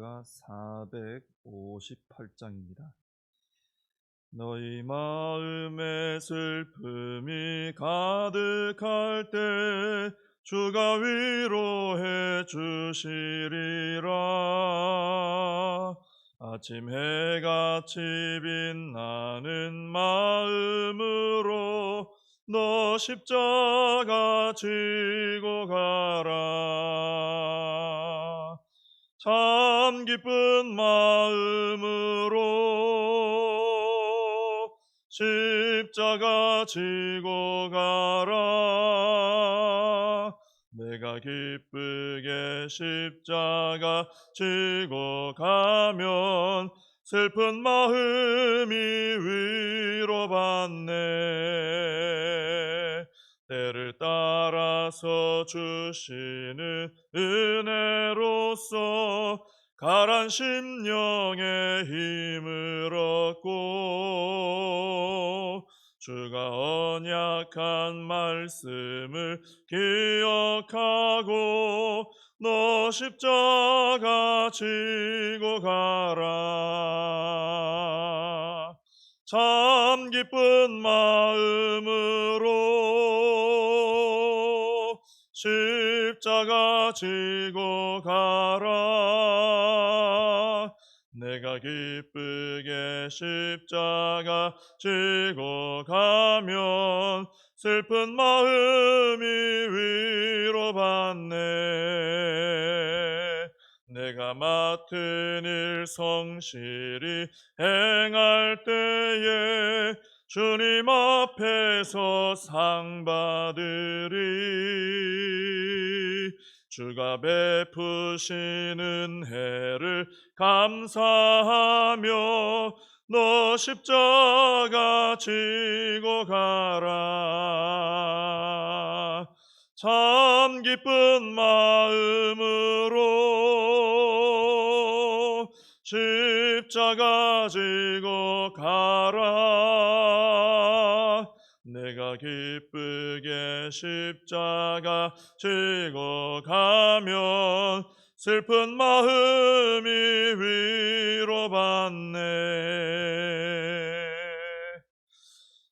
찬송가 458장입니다. 너희 마음에 슬픔이 가득할 때 주가 위로해 주시리라. 아침 해같이 빛나는 마음으로 너 십자가 지고 가라. 참 기쁜 마음으로 십자가 지고 가라. 내가 기쁘게 십자가 지고 가면 슬픈 마음이 위로받네. 때를 따라서 주시는 은혜로서 가란 심령의 힘을 얻고 주가 언약한 말씀을 기억하고 너 십자가 지고 가라. 참 기쁜 마음으로 십자가 지고 가라. 내가 기쁘게 십자가 지고 가면 슬픈 마음이 위로받네. 내가 맡은 일 성실히 행할 때에 주님 앞에서 상 받으리. 주가 베푸시는 해를 감사하며 너 십자가 지고 가라. 참 기쁜 마음으로 십자가 지고 가라. 내가 기쁘게 십자가 지고 가면 슬픈 마음이 위로받네.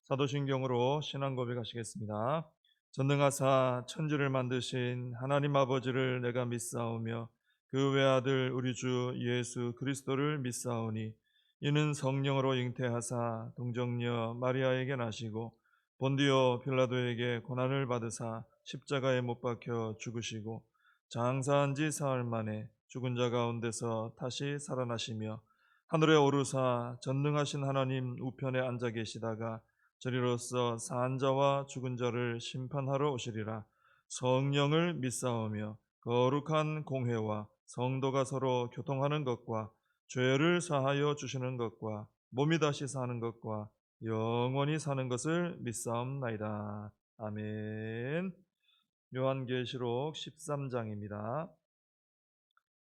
사도신경으로 신앙 고백하시겠습니다. 전능하사 천지를 만드신 하나님 아버지를 내가 믿사오며 그 외아들 우리 주 예수 그리스도를 믿사오니 이는 성령으로 잉태하사 동정녀 마리아에게 나시고 본디오 빌라도에게 고난을 받으사 십자가에 못 박혀 죽으시고 장사한 지 사흘 만에 죽은 자 가운데서 다시 살아나시며 하늘에 오르사 전능하신 하나님 우편에 앉아 계시다가 저리로서 산 자와 죽은 자를 심판하러 오시리라. 성령을 믿사오며 거룩한 공회와 성도가 서로 교통하는 것과 죄를 사하여 주시는 것과 몸이 다시 사는 것과 영원히 사는 것을 믿사옵나이다. 아멘. 요한계시록 13장입니다.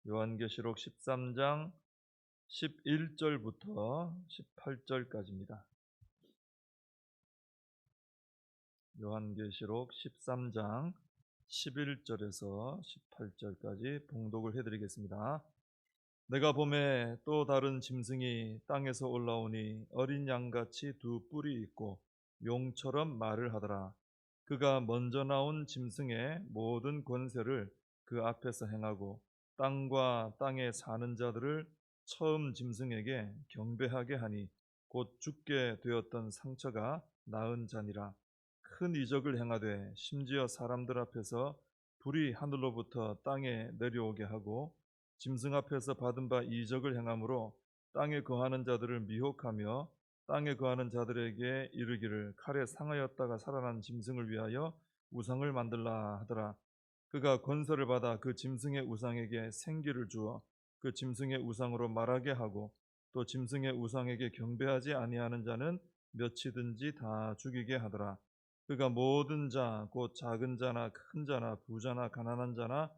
요한계시록 13장 11절부터 18절까지입니다. 요한계시록 13장 11절에서 18절까지 봉독을 해드리겠습니다. 내가 보매 또 다른 짐승이 땅에서 올라오니 어린 양같이 두 뿔이 있고 용처럼 말을 하더라. 그가 먼저 나온 짐승의 모든 권세를 그 앞에서 행하고 땅과 땅에 사는 자들을 처음 짐승에게 경배하게 하니 곧 죽게 되었던 상처가 나은 자니라. 큰 이적을 행하되 심지어 사람들 앞에서 불이 하늘로부터 땅에 내려오게 하고 짐승 앞에서 받은 바 이적을 행함으로 땅에 거하는 자들을 미혹하며 땅에 거하는 자들에게 이르기를 칼에 상하였다가 살아난 짐승을 위하여 우상을 만들라 하더라. 그가 권세를 받아 그 짐승의 우상에게 생기를 주어 그 짐승의 우상으로 말하게 하고 또 짐승의 우상에게 경배하지 아니하는 자는 몇이든지 다 죽이게 하더라. 그가 모든 자 곧 작은 자나 큰 자나 부자나 가난한 자나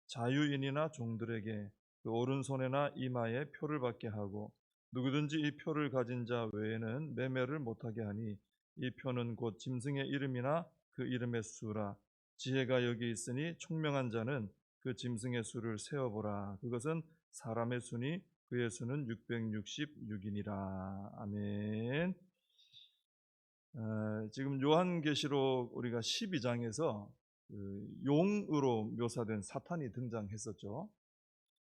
자유인이나 종들에게 그 오른손에나 이마에 표를 받게 하고 누구든지 이 표를 가진 자 외에는 매매를 못하게 하니 이 표는 곧 짐승의 이름이나 그 이름의 수라. 지혜가 여기 있으니 총명한 자는 그 짐승의 수를 세어보라. 그것은 사람의 수니 그의 수는 666이니라. 아멘. 지금 요한계시록 우리가 12장에서 용으로 묘사된 사탄이 등장했었죠.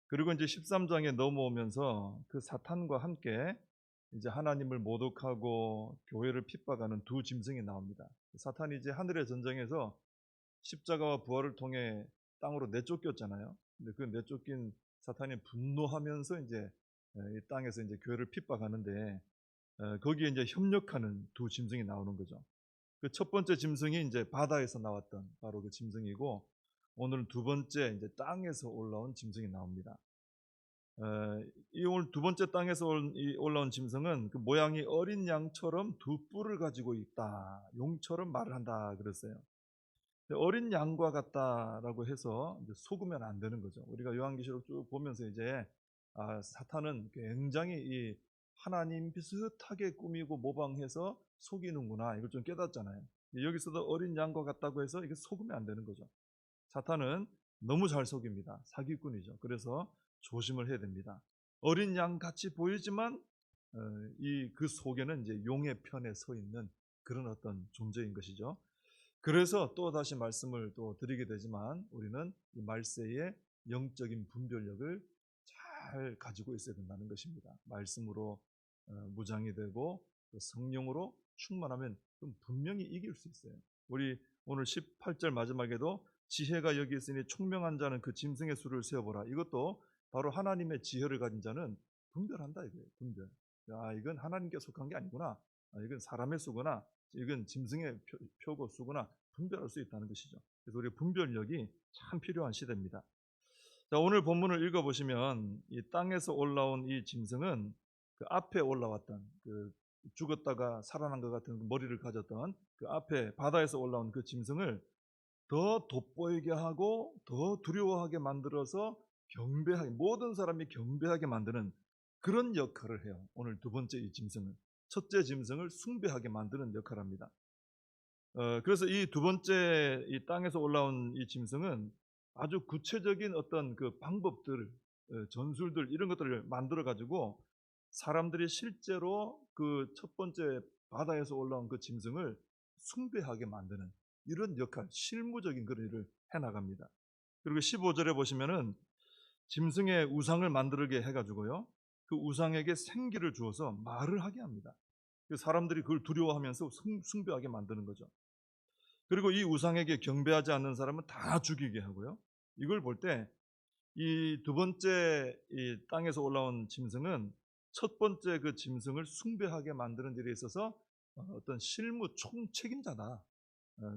그리고 이제 13장에 넘어오면서 그 사탄과 함께 이제 하나님을 모독하고 교회를 핍박하는 두 짐승이 나옵니다. 사탄이 이제 하늘의 전쟁에서 십자가와 부활을 통해 땅으로 내쫓겼잖아요. 근데 그 내쫓긴 사탄이 분노하면서 이제 이 땅에서 이제 교회를 핍박하는데 거기에 이제 협력하는 두 짐승이 나오는 거죠. 그 첫 번째 짐승이 이제 바다에서 나왔던 바로 그 짐승이고, 오늘은 두 번째 이제 땅에서 올라온 짐승이 나옵니다. 이 오늘 두 번째 땅에서 올라온 짐승은 그 모양이 어린 양처럼 두 뿔을 가지고 있다. 용처럼 말을 한다 그랬어요. 어린 양과 같다라고 해서 이제 속으면 안 되는 거죠. 우리가 요한계시록 쭉 보면서 이제 사탄은 굉장히 이 하나님 비슷하게 꾸미고 모방해서 속이는구나, 이걸 좀 깨닫잖아요. 여기서도 어린 양과 같다고 해서 이게 속으면 안 되는 거죠. 사탄은 너무 잘 속입니다. 사기꾼이죠. 그래서 조심을 해야 됩니다. 어린 양 같이 보이지만 그 속에는 이제 용의 편에 서 있는 그런 어떤 존재인 것이죠. 그래서 또 다시 말씀을 또 드리게 되지만, 우리는 이 말세의 영적인 분별력을 잘 가지고 있어야 된다는 것입니다. 말씀으로 무장이 되고 성령으로 충만하면 분명히 이길 수 있어요. 우리 오늘 18절 마지막에도 지혜가 여기 있으니 총명한 자는 그 짐승의 수를 세어보라. 이것도 바로 하나님의 지혜를 가진 자는 분별한다 이거예요. 분별. 이건 하나님께 속한 게 아니구나. 이건 사람의 수구나. 이건 짐승의 표고 수구나. 분별할 수 있다는 것이죠. 그래서 우리 분별력이 참 필요한 시대입니다. 자, 오늘 본문을 읽어보시면 이 땅에서 올라온 이 짐승은 그 앞에 올라왔던 그 죽었다가 살아난 것 같은 머리를 가졌던 그 앞에 바다에서 올라온 그 짐승을 더 돋보이게 하고 더 두려워하게 만들어서 경배하게, 모든 사람이 경배하게 만드는 그런 역할을 해요. 오늘 두 번째 이 짐승은 첫째 짐승을 숭배하게 만드는 역할을 합니다. 그래서 이 두 번째 이 땅에서 올라온 이 짐승은 아주 구체적인 어떤 그 방법들, 전술들, 이런 것들을 만들어 가지고 사람들이 실제로 그 첫 번째 바다에서 올라온 그 짐승을 숭배하게 만드는 이런 역할, 실무적인 그런 일을 해나갑니다. 그리고 15절에 보시면은 짐승의 우상을 만들게 해가지고요, 그 우상에게 생기를 주어서 말을 하게 합니다. 사람들이 그걸 두려워하면서 숭배하게 만드는 거죠. 그리고 이 우상에게 경배하지 않는 사람은 다 죽이게 하고요. 이걸 볼 때 이 두 번째 이 땅에서 올라온 짐승은 첫 번째 그 짐승을 숭배하게 만드는 일에 있어서 어떤 실무 총책임자다.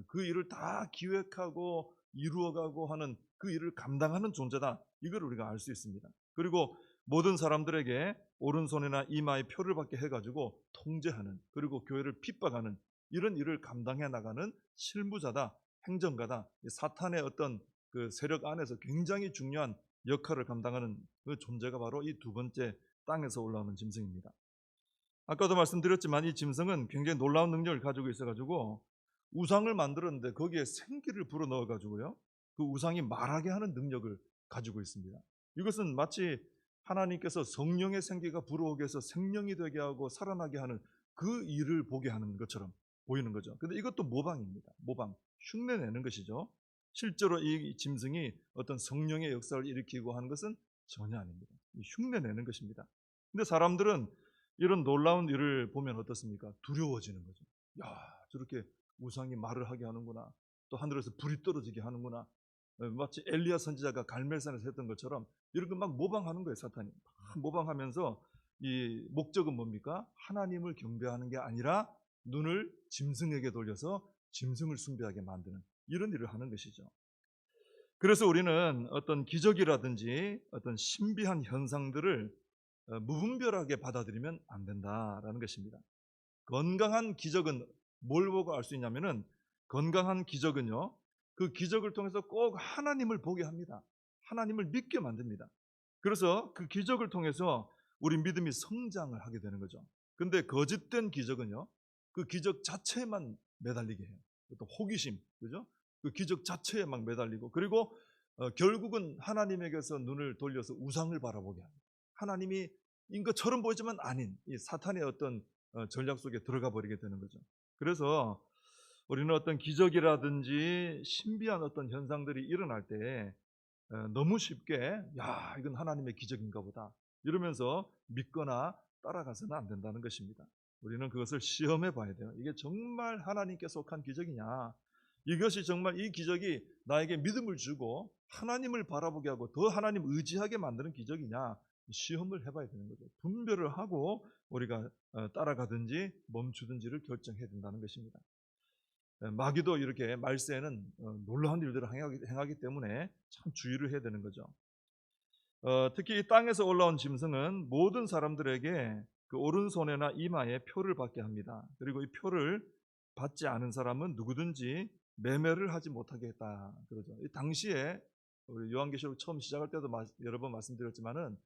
그 일을 다 기획하고 이루어가고 하는 그 일을 감당하는 존재다. 이걸 우리가 알 수 있습니다. 그리고 모든 사람들에게 오른손이나 이마에 표를 받게 해가지고 통제하는, 그리고 교회를 핍박하는 이런 일을 감당해 나가는 실무자다, 행정가다. 사탄의 어떤 그 세력 안에서 굉장히 중요한 역할을 감당하는 그 존재가 바로 이 두 번째 땅에서 올라오는 짐승입니다. 아까도 말씀드렸지만 이 짐승은 굉장히 놀라운 능력을 가지고 있어가지고 우상을 만들었는데 거기에 생기를 불어넣어가지고요, 그 우상이 말하게 하는 능력을 가지고 있습니다. 이것은 마치 하나님께서 성령의 생기가 불어오게 해서 생명이 되게 하고 살아나게 하는 그 일을 보게 하는 것처럼 보이는 거죠. 근데 이것도 모방입니다. 모방, 흉내내는 것이죠. 실제로 이 짐승이 어떤 성령의 역사를 일으키고 하는 것은 전혀 아닙니다. 흉내내는 것입니다. 근데 사람들은 이런 놀라운 일을 보면 어떻습니까? 두려워지는 거죠. 야, 저렇게 우상이 말을 하게 하는구나. 또 하늘에서 불이 떨어지게 하는구나. 마치 엘리야 선지자가 갈멜산에서 했던 것처럼 이런 거 막 모방하는 거예요, 사탄이. 막 모방하면서 이 목적은 뭡니까? 하나님을 경배하는 게 아니라 눈을 짐승에게 돌려서 짐승을 숭배하게 만드는 이런 일을 하는 것이죠. 그래서 우리는 어떤 기적이라든지 어떤 신비한 현상들을 무분별하게 받아들이면 안 된다라는 것입니다. 건강한 기적은 뭘 보고 알 수 있냐면은, 건강한 기적은요, 그 기적을 통해서 꼭 하나님을 보게 합니다. 하나님을 믿게 만듭니다. 그래서 그 기적을 통해서 우리 믿음이 성장을 하게 되는 거죠. 근데 거짓된 기적은요, 그 기적 자체에만 매달리게 해요. 또 호기심, 그죠? 그 기적 자체에 막 매달리고, 그리고 결국은 하나님에게서 눈을 돌려서 우상을 바라보게 합니다. 하나님이 인 것처럼 보이지만 아닌 이 사탄의 어떤 전략 속에 들어가 버리게 되는 거죠. 그래서 우리는 어떤 기적이라든지 신비한 어떤 현상들이 일어날 때 너무 쉽게 야 이건 하나님의 기적인가 보다 이러면서 믿거나 따라가서는 안 된다는 것입니다. 우리는 그것을 시험해 봐야 돼요. 이게 정말 하나님께 속한 기적이냐, 이것이 정말 이 기적이 나에게 믿음을 주고 하나님을 바라보게 하고 더 하나님 의지하게 만드는 기적이냐, 시험을 해봐야 되는 거죠. 분별을 하고 우리가 따라가든지 멈추든지를 결정해야 된다는 것입니다. 마귀도 이렇게 말세에는 놀라운 일들을 행하기 때문에 참 주의를 해야 되는 거죠. 특히 이 땅에서 올라온 짐승은 모든 사람들에게 그 오른손에나 이마에 표를 받게 합니다. 그리고 이 표를 받지 않은 사람은 누구든지 매매를 하지 못하게 했다 그러죠. 이 당시에 우리 요한계시록 처음 시작할 때도 여러 번 말씀드렸지만은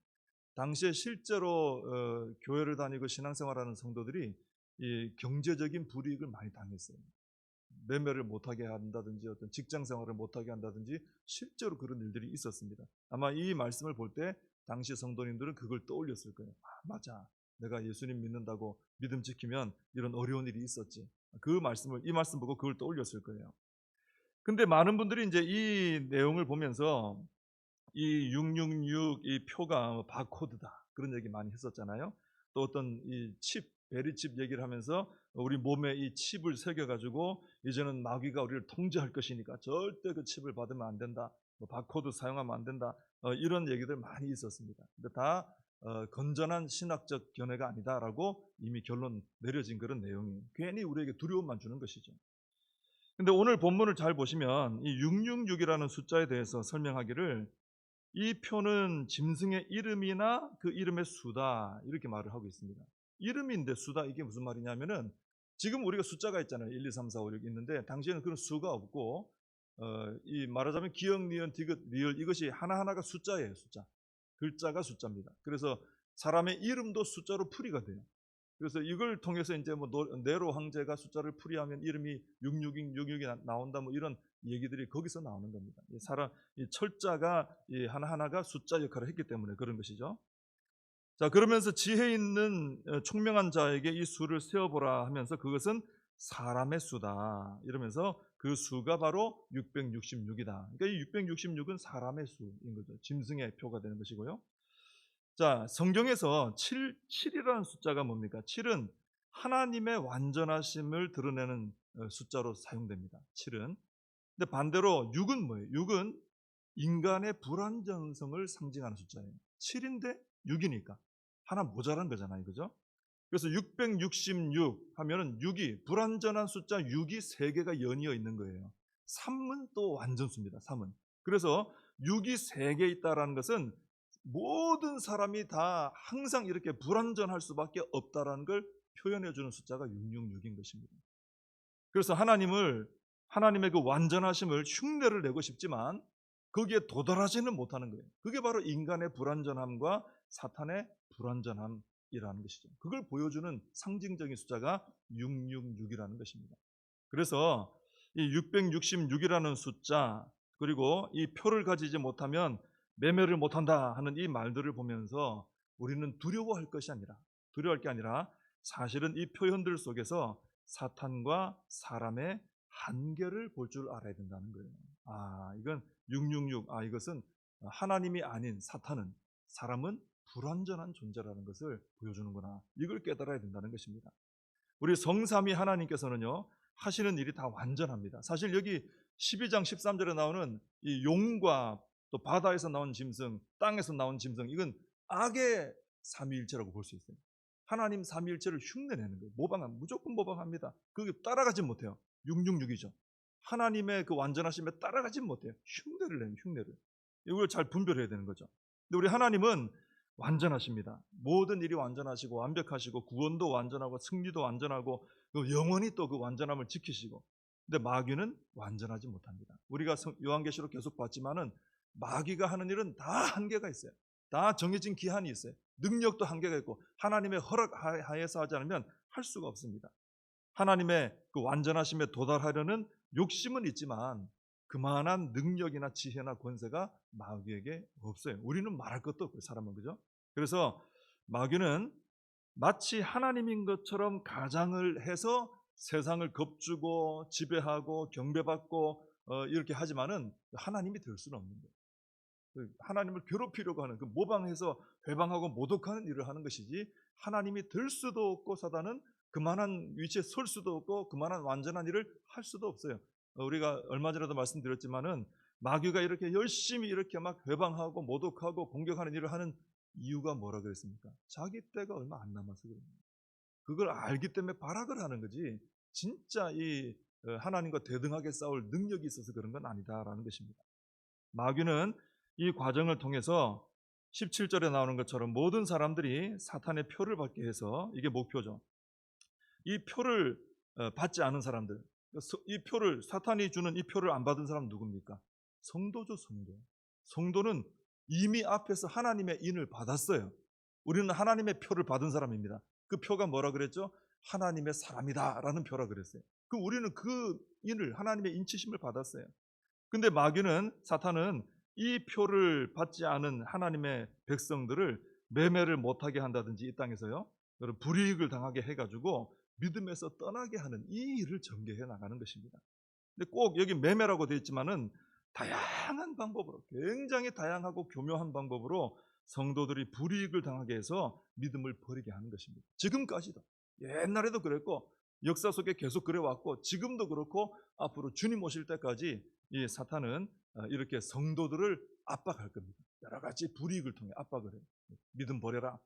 당시에 실제로 교회를 다니고 신앙생활하는 성도들이 이 경제적인 불이익을 많이 당했어요. 매매를 못하게 한다든지 어떤 직장 생활을 못하게 한다든지 실제로 그런 일들이 있었습니다. 아마 이 말씀을 볼 때 당시 성도님들은 그걸 떠올렸을 거예요. 아, 맞아. 내가 예수님 믿는다고 믿음 지키면 이런 어려운 일이 있었지. 이 말씀 보고 그걸 떠올렸을 거예요. 근데 많은 분들이 이제 이 내용을 보면서 이 666 이 표가 바코드다 그런 얘기 많이 했었잖아요. 또 어떤 이 칩, 베리칩 얘기를 하면서 우리 몸에 이 칩을 새겨가지고 이제는 마귀가 우리를 통제할 것이니까 절대 그 칩을 받으면 안 된다. 바코드 사용하면 안 된다. 이런 얘기들 많이 있었습니다. 근데 다 건전한 신학적 견해가 아니다라고 이미 결론 내려진 그런 내용이 괜히 우리에게 두려움만 주는 것이죠. 근데 오늘 본문을 잘 보시면 이 666이라는 숫자에 대해서 설명하기를 이 표는 짐승의 이름이나 그 이름의 수다 이렇게 말을 하고 있습니다. 이름인데 수다 이게 무슨 말이냐면은 지금 우리가 숫자가 있잖아요. 1, 2, 3, 4, 5, 6 있는데 당시에는 그런 수가 없고 이 말하자면 기역, 니은, 디귿, 리을 이것이 하나하나가 숫자예요. 숫자. 글자가 숫자입니다. 그래서 사람의 이름도 숫자로 풀이가 돼요. 그래서 이걸 통해서 이제 뭐 네로 황제가 숫자를 풀이하면 이름이 666이 나온다 뭐 이런 얘기들이 거기서 나오는 겁니다. 이 철자가 이 하나하나가 숫자 역할을 했기 때문에 그런 것이죠. 자, 그러면서 지혜 있는 총명한 자에게 이 수를 세어보라 하면서 그것은 사람의 수다 이러면서 그 수가 바로 666이다. 그러니까 이 666은 사람의 수인 거죠. 짐승의 표가 되는 것이고요. 자, 성경에서 7이라는 숫자가 뭡니까? 7은 하나님의 완전하심을 드러내는 숫자로 사용됩니다. 7은. 근데 반대로 6은 뭐예요? 6은 인간의 불완전성을 상징하는 숫자예요. 7인데 6이니까 하나 모자란 거잖아요. 그죠? 그래서 666 하면은 6이 불완전한 숫자 6이 3개가 연이어 있는 거예요. 3은 또 완전수입니다. 3은. 그래서 6이 3개 있다라는 것은 모든 사람이 다 항상 이렇게 불완전할 수밖에 없다라는 걸 표현해 주는 숫자가 666인 것입니다. 그래서 하나님의 그 완전하심을 흉내를 내고 싶지만 거기에 도달하지는 못하는 거예요. 그게 바로 인간의 불완전함과 사탄의 불완전함이라는 것이죠. 그걸 보여주는 상징적인 숫자가 666이라는 것입니다. 그래서 이 666이라는 숫자 그리고 이 표를 가지지 못하면 매매를 못한다 하는 이 말들을 보면서 우리는 두려워할 게 아니라 사실은 이 표현들 속에서 사탄과 사람의 한계를 볼 줄 알아야 된다는 거예요. 이건 666, 이것은 하나님이 아닌 사람은 불완전한 존재라는 것을 보여주는구나. 이걸 깨달아야 된다는 것입니다. 우리 성삼위 하나님께서는요, 하시는 일이 다 완전합니다. 사실 여기 12장 13절에 나오는 이 용과 또 바다에서 나온 짐승, 땅에서 나온 짐승, 이건 악의 삼위일체라고 볼 수 있어요. 하나님 삼위일체를 흉내내는 거예요. 무조건 모방합니다. 그게 따라가지 못해요. 666이죠. 하나님의 그 완전하심에 따라가지 못해요. 흉내를 내는 흉내를. 이걸 잘 분별해야 되는 거죠. 근데 우리 하나님은 완전하십니다. 모든 일이 완전하시고 완벽하시고 구원도 완전하고 승리도 완전하고 영원히 또 그 완전함을 지키시고, 근데 마귀는 완전하지 못합니다. 우리가 요한계시록 계속 봤지만은 마귀가 하는 일은 다 한계가 있어요. 다 정해진 기한이 있어요. 능력도 한계가 있고 하나님의 허락 하에서 하지 않으면 할 수가 없습니다. 하나님의 그 완전하심에 도달하려는 욕심은 있지만 그만한 능력이나 지혜나 권세가 마귀에게 없어요. 우리는 말할 것도 없고요, 사람은. 그죠? 그래서 마귀는 마치 하나님인 것처럼 가장을 해서 세상을 겁주고 지배하고 경배받고 이렇게 하지만은 하나님이 될 수는 없는 거예요. 하나님을 괴롭히려고 하는, 모방해서 회방하고 모독하는 일을 하는 것이지, 하나님이 될 수도 없고, 사단은 그만한 위치에 설 수도 없고 그만한 완전한 일을 할 수도 없어요. 우리가 얼마 전에도 말씀드렸지만은 마귀가 이렇게 열심히 이렇게 막 회방하고 모독하고 공격하는 일을 하는 이유가 뭐라 그랬습니까? 자기 때가 얼마 안 남아서 그래요. 그걸 알기 때문에 발악을 하는 거지, 진짜 이 하나님과 대등하게 싸울 능력이 있어서 그런 건 아니다라는 것입니다. 마귀는 이 과정을 통해서 17절에 나오는 것처럼 모든 사람들이 사탄의 표를 받게 해서, 이게 목표죠. 이 표를 받지 않은 사람들, 이 표를, 사탄이 주는 이 표를 안 받은 사람 누굽니까? 성도죠, 성도. 성도는 이미 앞에서 하나님의 인을 받았어요. 우리는 하나님의 표를 받은 사람입니다. 그 표가 뭐라 그랬죠? 하나님의 사람이다 라는 표라 그랬어요. 우리는 그 인을, 하나님의 인치심을 받았어요. 근데 마귀는, 사탄은 이 표를 받지 않은 하나님의 백성들을 매매를 못하게 한다든지, 이 땅에서요, 불이익을 당하게 해가지고 믿음에서 떠나게 하는 이 일을 전개해 나가는 것입니다. 근데 꼭 여기 매매라고 되어 있지만은 다양한 방법으로, 굉장히 다양하고 교묘한 방법으로 성도들이 불이익을 당하게 해서 믿음을 버리게 하는 것입니다. 지금까지도, 옛날에도 그랬고 역사 속에 계속 그래왔고 지금도 그렇고 앞으로 주님 오실 때까지 이 사탄은 이렇게 성도들을 압박할 겁니다. 여러 가지 불이익을 통해 압박을 해요. 믿음 버려라,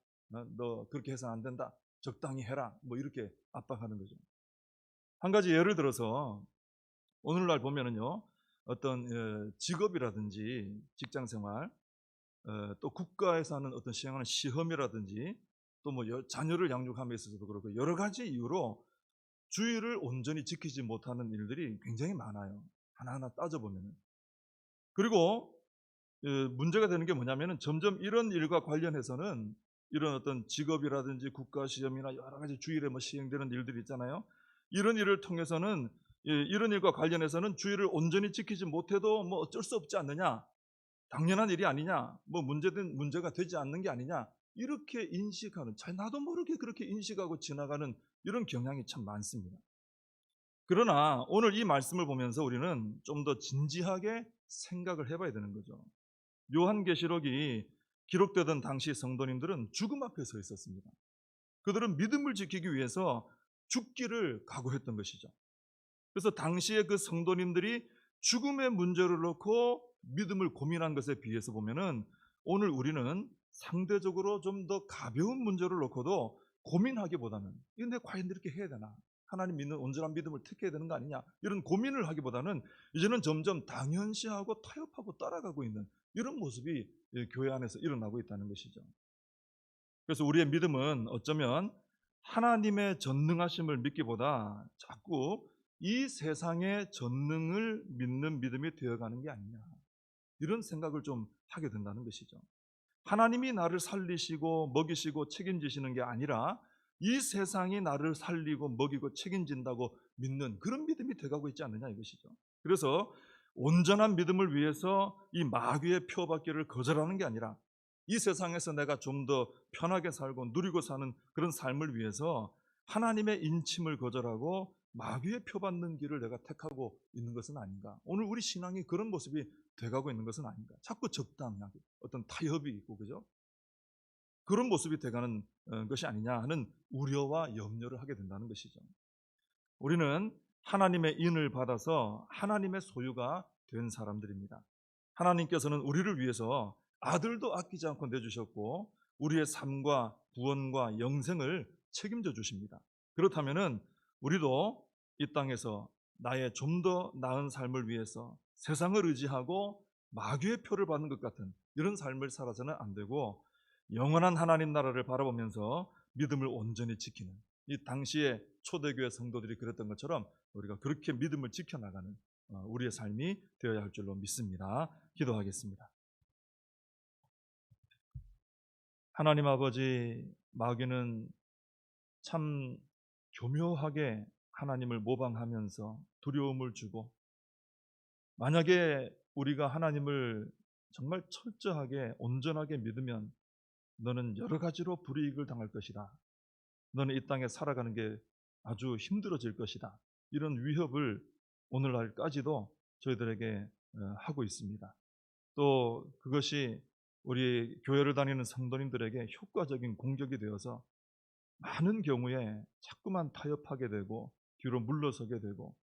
너 그렇게 해서는 안 된다, 적당히 해라, 뭐 이렇게 압박하는 거죠. 한 가지 예를 들어서 오늘날 보면은요, 어떤 직업이라든지 직장생활, 또 국가에서 하는 어떤 시행하는 시험이라든지, 또 뭐 자녀를 양육함에 있어서도 그렇고 여러 가지 이유로 주의를 온전히 지키지 못하는 일들이 굉장히 많아요. 하나하나 따져보면. 그리고 문제가 되는 게 뭐냐면은, 점점 이런 일과 관련해서는 이런 어떤 직업이라든지 국가 시험이나 여러 가지 주일에 뭐 시행되는 일들이 있잖아요. 이런 일을 통해서는, 이런 일과 관련해서는 주의를 온전히 지키지 못해도 뭐 어쩔 수 없지 않느냐, 당연한 일이 아니냐, 뭐 문제가 되지 않는 게 아니냐, 이렇게 인식하는, 나도 모르게 그렇게 인식하고 지나가는 이런 경향이 참 많습니다. 그러나 오늘 이 말씀을 보면서 우리는 좀 더 진지하게 생각을 해봐야 되는 거죠. 요한계시록이 기록되던 당시 성도님들은 죽음 앞에 서 있었습니다. 그들은 믿음을 지키기 위해서 죽기를 각오했던 것이죠. 그래서 당시에 그 성도님들이 죽음의 문제를 놓고 믿음을 고민한 것에 비해서 보면은, 오늘 우리는 상대적으로 좀 더 가벼운 문제를 놓고도 고민하기보다는, 이거 내가 과연 이렇게 해야 되나, 하나님 믿는 온전한 믿음을 택해야 되는 거 아니냐, 이런 고민을 하기보다는 이제는 점점 당연시하고 타협하고 따라가고 있는 이런 모습이 교회 안에서 일어나고 있다는 것이죠. 그래서 우리의 믿음은 어쩌면 하나님의 전능하심을 믿기보다 자꾸 이 세상의 전능을 믿는 믿음이 되어가는 게 아니냐, 이런 생각을 좀 하게 된다는 것이죠. 하나님이 나를 살리시고 먹이시고 책임지시는 게 아니라 이 세상이 나를 살리고 먹이고 책임진다고 믿는 그런 믿음이 돼가고 있지 않느냐, 이것이죠. 그래서 온전한 믿음을 위해서 이 마귀의 표받기를 거절하는 게 아니라, 이 세상에서 내가 좀 더 편하게 살고 누리고 사는 그런 삶을 위해서 하나님의 인침을 거절하고 마귀의 표받는 길을 내가 택하고 있는 것은 아닌가, 오늘 우리 신앙이 그런 모습이 돼가고 있는 것은 아닌가, 자꾸 적당하게 어떤 타협이 있고, 그죠? 그런 모습이 돼가는 것이 아니냐 하는 우려와 염려를 하게 된다는 것이죠. 우리는 하나님의 인을 받아서 하나님의 소유가 된 사람들입니다. 하나님께서는 우리를 위해서 아들도 아끼지 않고 내주셨고 우리의 삶과 구원과 영생을 책임져 주십니다. 그렇다면은 우리도 이 땅에서 나의 좀 더 나은 삶을 위해서 세상을 의지하고 마귀의 표를 받는 것 같은 이런 삶을 살아서는 안 되고, 영원한 하나님 나라를 바라보면서 믿음을 온전히 지키는, 이 당시에 초대교회 성도들이 그랬던 것처럼 우리가 그렇게 믿음을 지켜나가는 우리의 삶이 되어야 할 줄로 믿습니다. 기도하겠습니다. 하나님 아버지, 마귀는 참 교묘하게 하나님을 모방하면서 두려움을 주고 만약에 우리가 하나님을 정말 철저하게 온전하게 믿으면 너는 여러 가지로 불이익을 당할 것이다. 너는 이 땅에 살아가는 게 아주 힘들어질 것이다. 이런 위협을 오늘날까지도 저희들에게 하고 있습니다. 또 그것이 우리 교회를 다니는 성도님들에게 효과적인 공격이 되어서 많은 경우에 자꾸만 타협하게 되고 뒤로 물러서게 되고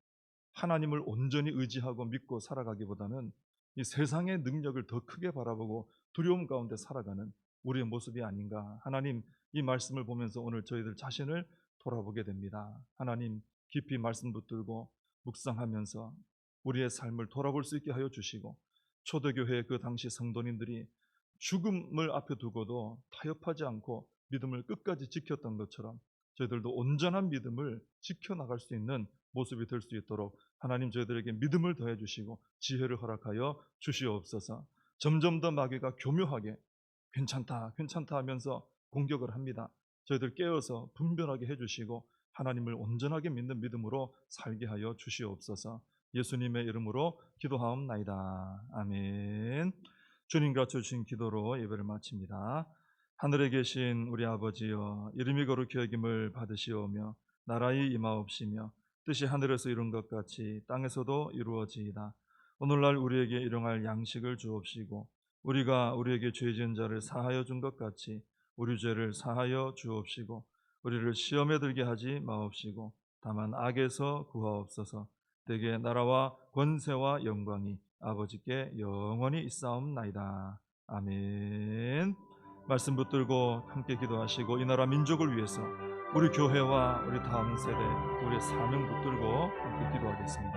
하나님을 온전히 의지하고 믿고 살아가기보다는 이 세상의 능력을 더 크게 바라보고 두려움 가운데 살아가는 우리의 모습이 아닌가. 하나님, 이 말씀을 보면서 오늘 저희들 자신을 돌아보게 됩니다. 하나님, 깊이 말씀 붙들고 묵상하면서 우리의 삶을 돌아볼 수 있게 하여 주시고, 초대교회 그 당시 성도님들이 죽음을 앞에 두고도 타협하지 않고 믿음을 끝까지 지켰던 것처럼 저희들도 온전한 믿음을 지켜나갈 수 있는 모습이 될 수 있도록 하나님 저희들에게 믿음을 더해 주시고 지혜를 허락하여 주시옵소서. 점점 더 마귀가 교묘하게 괜찮다 괜찮다 하면서 공격을 합니다. 저희들 깨어서 분별하게 해주시고 하나님을 온전하게 믿는 믿음으로 살게 하여 주시옵소서. 예수님의 이름으로 기도하옵나이다. 아멘. 주님 가르쳐 주신 기도로 예배를 마칩니다. 하늘에 계신 우리 아버지여, 이름이 거룩히 여김을 받으시오며 나라의 임하옵시며 뜻이 하늘에서 이룬 것 같이 땅에서도 이루어지이다. 오늘날 우리에게 일용할 양식을 주옵시고 우리가 우리에게 죄 지은 자를 사하여 준 것 같이 우리 죄를 사하여 주옵시고 우리를 시험에 들게 하지 마옵시고 다만 악에서 구하옵소서. 대개 나라와 권세와 영광이 아버지께 영원히 있사옵나이다. 아멘. 말씀 붙들고 함께 기도하시고 이 나라 민족을 위해서 우리 교회와 우리 다음 세대 우리의 사명 붙들고 함께 기도하겠습니다.